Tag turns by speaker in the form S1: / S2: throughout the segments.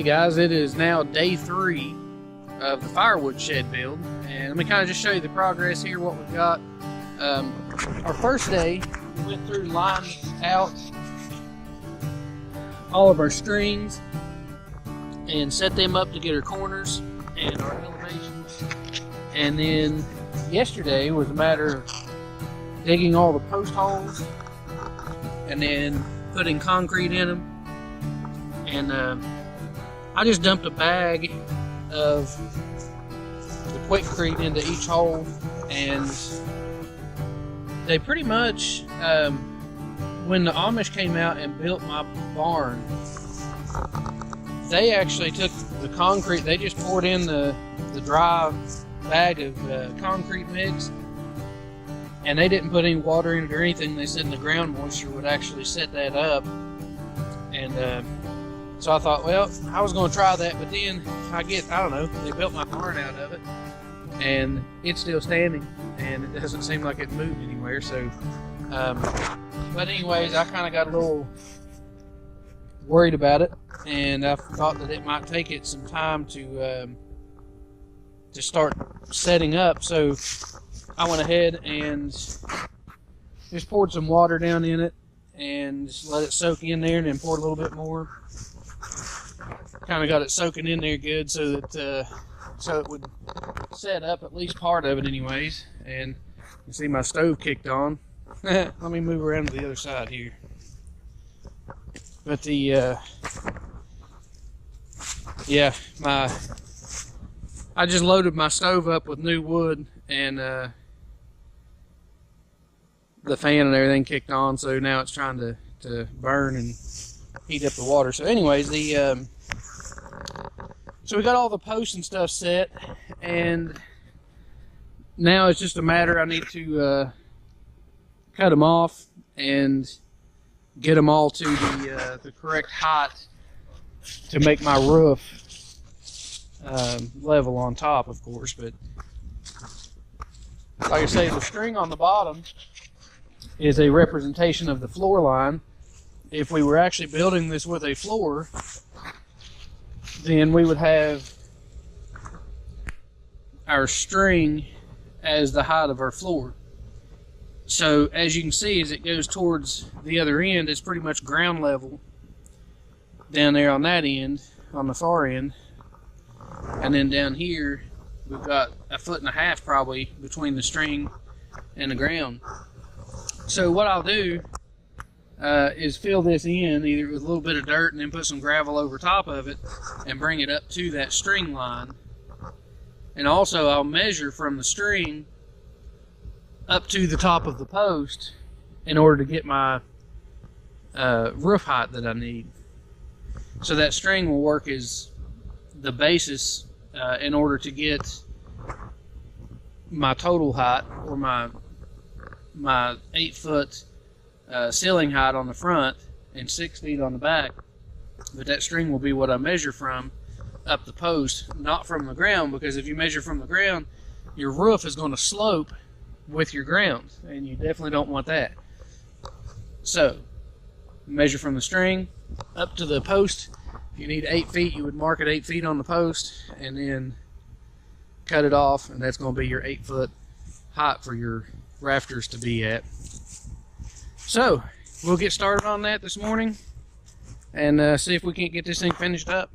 S1: Guys, it is now day 3 of the firewood shed build, and let me kind of just show you the progress here, what we've got. Our first day, we went through, lined out all of our strings and set them up to get our corners and our elevations. And then yesterday was a matter of digging all the post holes and then putting concrete in them. And I just dumped a bag of the Quickcrete into each hole, and they pretty much, when the Amish came out and built my barn, they actually took the concrete, they just poured in the dry bag of concrete mix, and they didn't put any water in it or anything. They said the ground moisture would actually set that up. And so I thought, well, I was going to try that, but then I don't know, they built my barn out of it, and it's still standing, and it doesn't seem like it moved anywhere. So, but anyways, I kind of got a little worried about it, and I thought that it might take it some time to start setting up. So I went ahead and just poured some water down in it and just let it soak in there, and then poured a little bit more. Kind of got it soaking in there good, so that so it would set up at least part of it anyways. And you see my stove kicked on. Let me move around to the other side here. But the I just loaded my stove up with new wood, and the fan and everything kicked on, so now it's trying to burn and heat up the water. So anyways, so we got all the posts and stuff set, and now it's just a matter, I need to cut them off and get them all to the correct height to make my roof level on top, of course. But like I say, the string on the bottom is a representation of the floor line. If we were actually building this with a floor, then we would have our string as the height of our floor. So as you can see, as it goes towards the other end, it's pretty much ground level down there on that end, on the far end. And then down here, we've got 1.5 feet probably between the string and the ground. So what I'll do is fill this in either with a little bit of dirt and then put some gravel over top of it and bring it up to that string line. And also I'll measure from the string up to the top of the post in order to get my roof height that I need. So that string will work as the basis in order to get my total height, or my 8-foot ceiling height on the front and 6 feet on the back. But that string will be what I measure from up the post, not from the ground, because if you measure from the ground, your roof is going to slope with your ground, and you definitely don't want that. So measure from the string up to the post. If you need 8 feet, you would mark it 8 feet on the post and then cut it off, and that's going to be your 8-foot height for your rafters to be at. So we'll get started on that this morning and see if we can't get this thing finished up.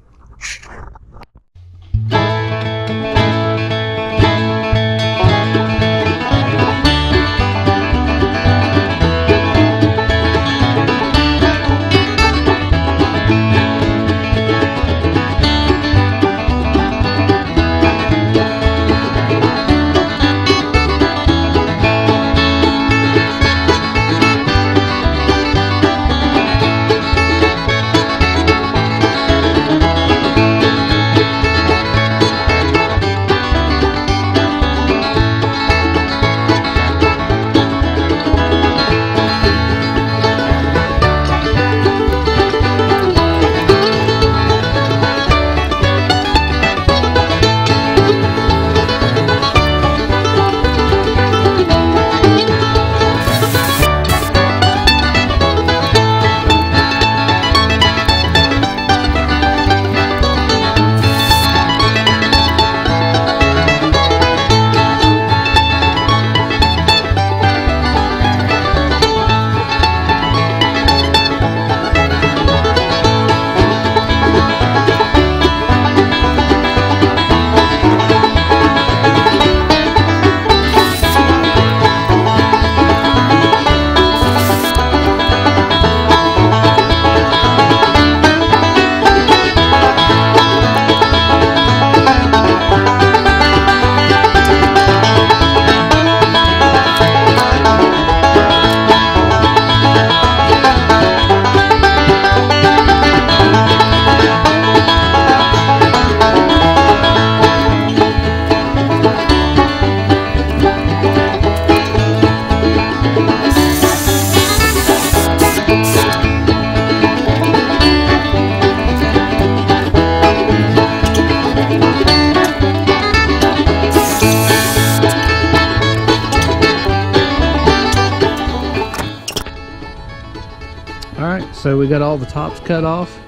S1: So we got all the tops cut off,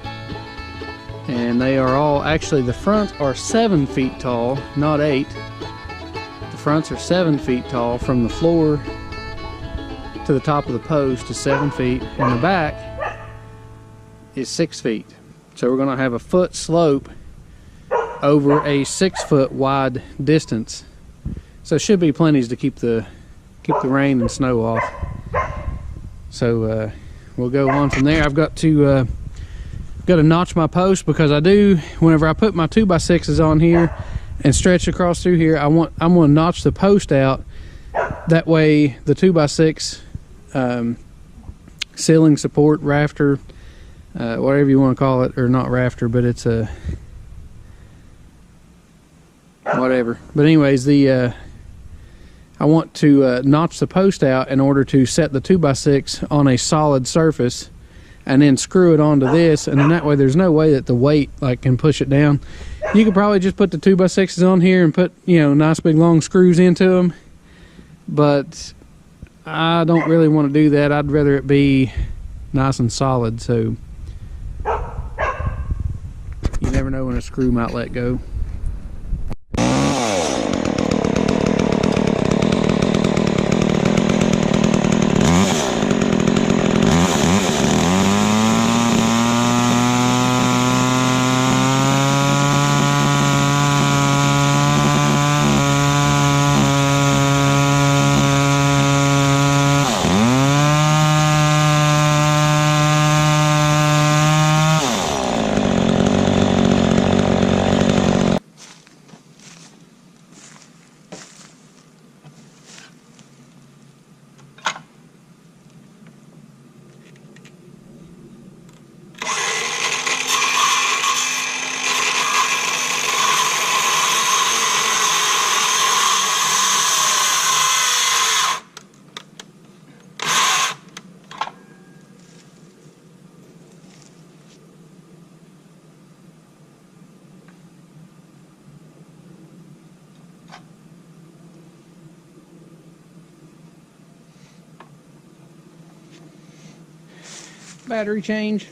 S1: and they are all, actually the fronts are 7 feet tall, not 8. The fronts are 7 feet tall from the floor to the top of the post is 7 feet, and the back is 6 feet. So we're gonna have a foot slope over a 6 foot wide distance. So it should be plenty to keep the rain and snow off. So we'll go on from there. I've got to notch my post, because I do, whenever I put my 2x6s on here and stretch across through here, I'm gonna notch the post out. That way the 2x6 ceiling support, rafter, whatever you want to call it, or not rafter, but it's a whatever. But anyways, I want to notch the post out in order to set the 2x6 on a solid surface, and then screw it onto this, and then that way there's no way that the weight can push it down. You could probably just put the 2x6s on here and put, you know, nice big long screws into them, but I don't really want to do that. I'd rather it be nice and solid, so you never know when a screw might let go. Battery change.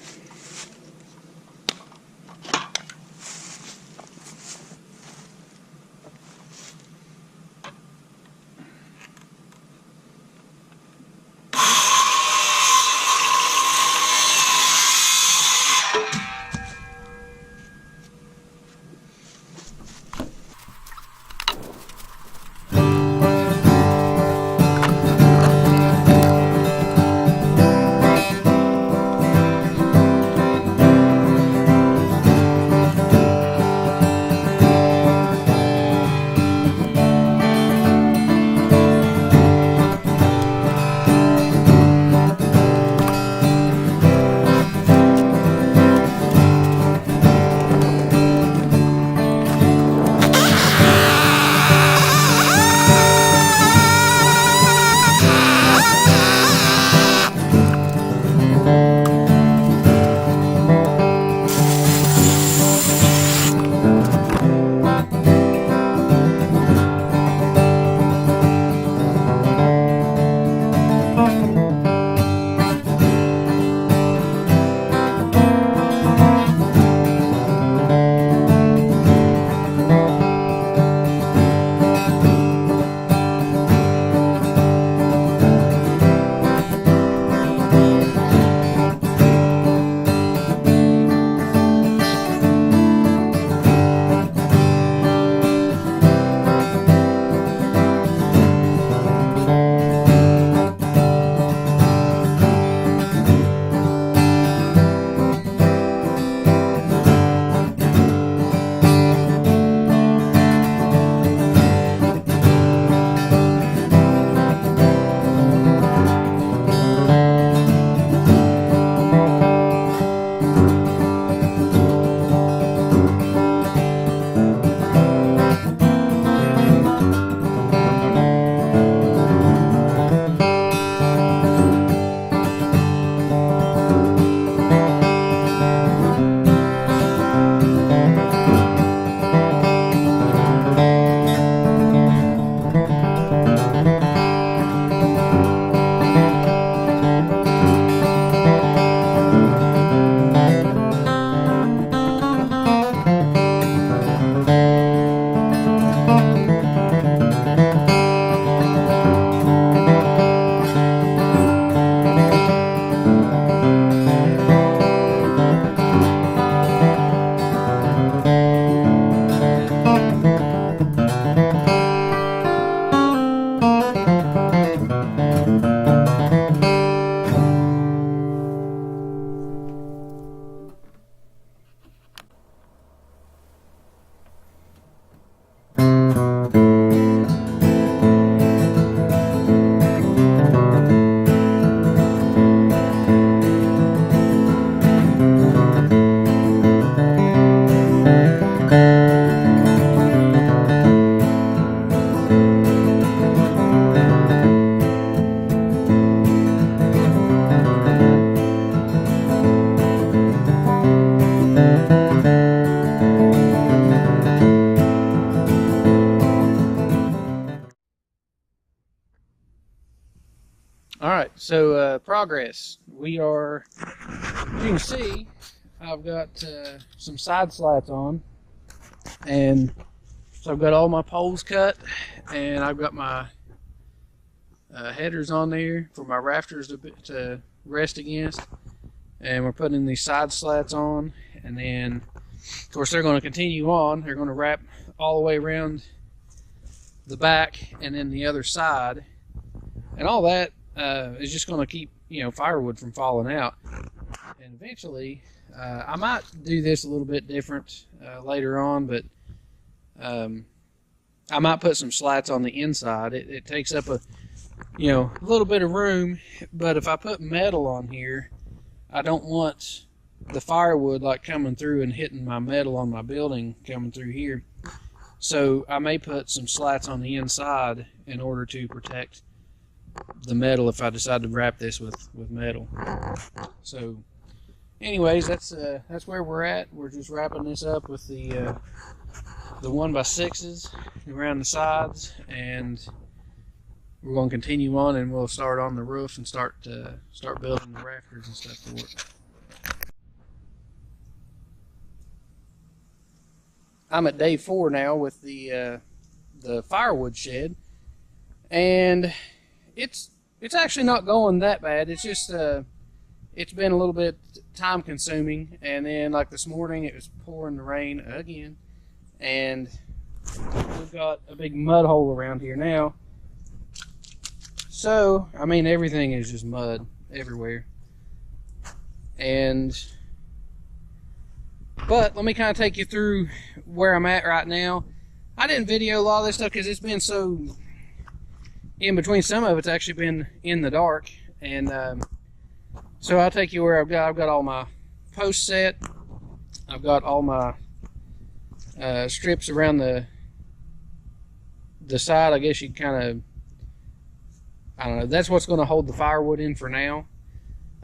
S1: All right, so progress. We are, you can see, I've got some side slats on, and so I've got all my poles cut, and I've got my headers on there for my rafters to rest against, and we're putting these side slats on, and then, of course, they're going to continue on. They're going to wrap all the way around the back and then the other side, and all that is just going to keep, you know, firewood from falling out. And eventually, I might do this a little bit different later on, but I might put some slats on the inside. It takes up a little bit of room, but if I put metal on here, I don't want the firewood like coming through and hitting my metal on my building coming through here. So I may put some slats on the inside in order to protect the metal if I decide to wrap this with metal. So anyways, that's where we're at. We're just wrapping this up with the 1x6s around the sides, and we're going to continue on, and we'll start on the roof and start building the rafters and stuff for it. I'm at day 4 now with the firewood shed, and it's actually not going that bad. It's just it's been a little bit time consuming, and then like this morning it was pouring the rain again, and we've got a big mud hole around here now. So I mean, everything is just mud everywhere. But let me kind of take you through where I'm at right now. I didn't video a lot of this stuff because it's been so in between. Some of it's actually been in the dark, and so I'll take you where I've got all my posts set. I've got all my strips around the side. I guess you kind of, I don't know, that's what's going to hold the firewood in for now.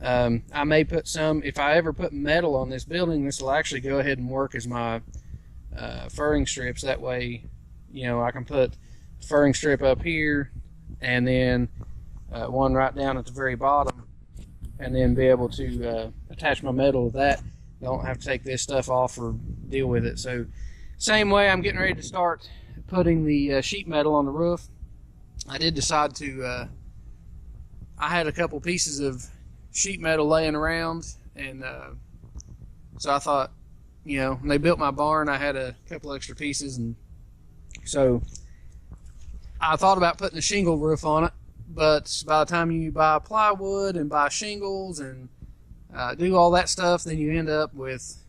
S1: I may put some, if I ever put metal on this building, this will actually go ahead and work as my furring strips. That way, you know, I can put the furring strip up here, and then one right down at the very bottom, and then be able to attach my metal to that. I don't have to take this stuff off or deal with it. So same way, I'm getting ready to start putting the sheet metal on the roof. I did decide to, I had a couple pieces of sheet metal laying around, and so I thought, you know, when they built my barn, I had a couple extra pieces, and so I thought about putting a shingle roof on it. But by the time you buy plywood and buy shingles and do all that stuff, then you end up with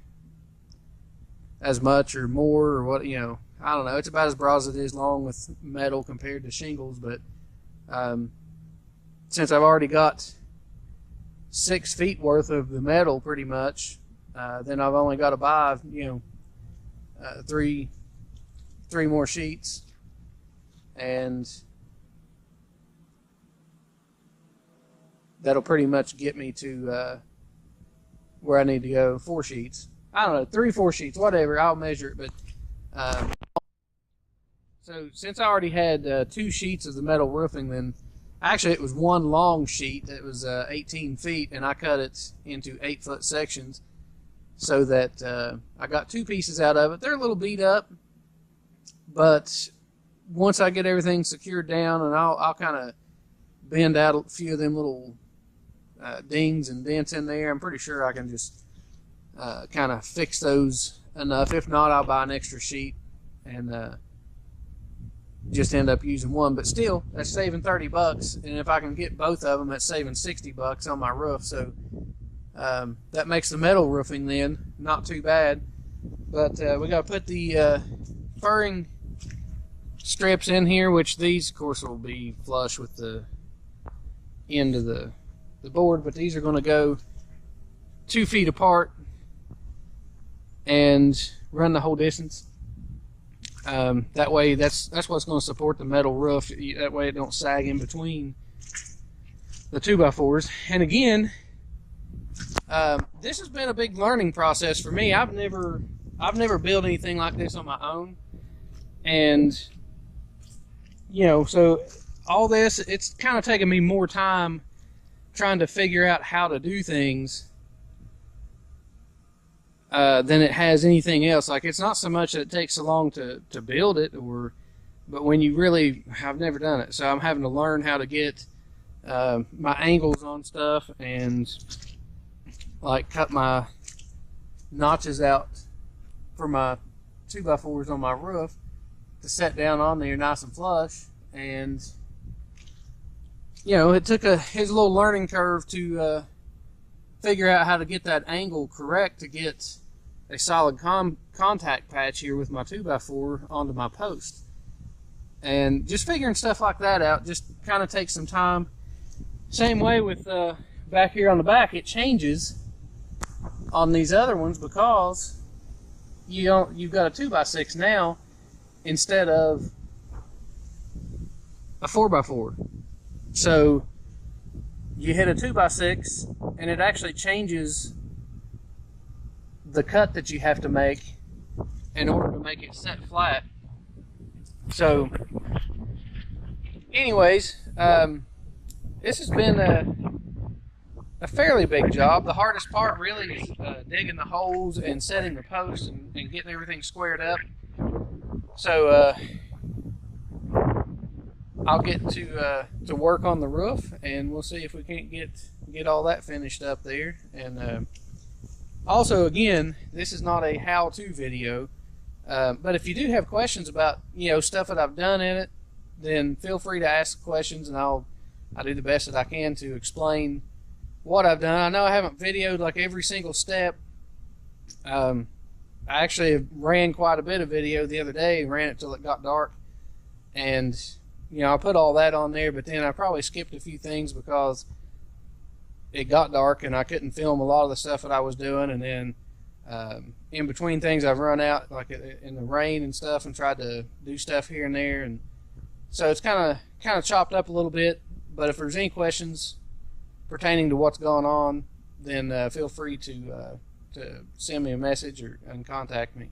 S1: as much or more, or what, you know, I don't know. It's about as broad as it is long with metal compared to shingles. But since I've already got 6 feet worth of the metal pretty much, then I've only got to buy, you know, three more sheets, and that'll pretty much get me to where I need to go. 4 sheets. I don't know, 3, 4 sheets, whatever. I'll measure it. But so since I already had 2 sheets of the metal roofing, then actually it was one long sheet that was 18 feet, and I cut it into 8-foot sections so that I got 2 pieces out of it. They're a little beat up, but once I get everything secured down, and I'll kind of bend out a few of them little dings and dents in there, I'm pretty sure I can just kind of fix those enough. If not, I'll buy an extra sheet and just end up using one. But still, that's saving $30, and if I can get both of them, that's saving $60 on my roof. So that makes the metal roofing then not too bad. But we got to put the furring strips in here, which these, of course, will be flush with the end of the board, but these are going to go 2 feet apart and run the whole distance. That way, that's what's going to support the metal roof. That way it don't sag in between the 2x4s. And again, this has been a big learning process for me. I've never built anything like this on my own, and you know, so all this, it's kind of taken me more time trying to figure out how to do things than it has anything else. Like, it's not so much that it takes so long to build it, but when you really, I've never done it, so I'm having to learn how to get my angles on stuff, and like cut my notches out for my 2x4s on my roof to set down on there nice and flush. And it took his little learning curve to figure out how to get that angle correct to get a solid contact patch here with my 2x4 onto my post. And just figuring stuff like that out just kind of takes some time. Same way with back here on the back, it changes on these other ones because you've got a 2x6 now instead of a 4x4. So you hit a 2x6 and it actually changes the cut that you have to make in order to make it set flat. So anyways, this has been a fairly big job. The hardest part really is digging the holes and setting the posts and getting everything squared up. So I'll get to work on the roof, and we'll see if we can't get all that finished up there. And also, again, this is not a how-to video, but if you do have questions about stuff that I've done in it, then feel free to ask questions, and I'll do the best that I can to explain what I've done. I know I haven't videoed like every single step. I actually ran quite a bit of video the other day, ran it till it got dark, and I put all that on there, but then I probably skipped a few things because it got dark and I couldn't film a lot of the stuff that I was doing. And then in between things, I've run out like in the rain and stuff and tried to do stuff here and there, and so it's kind of chopped up a little bit. But if there's any questions pertaining to what's going on, then feel free to send me a message and contact me.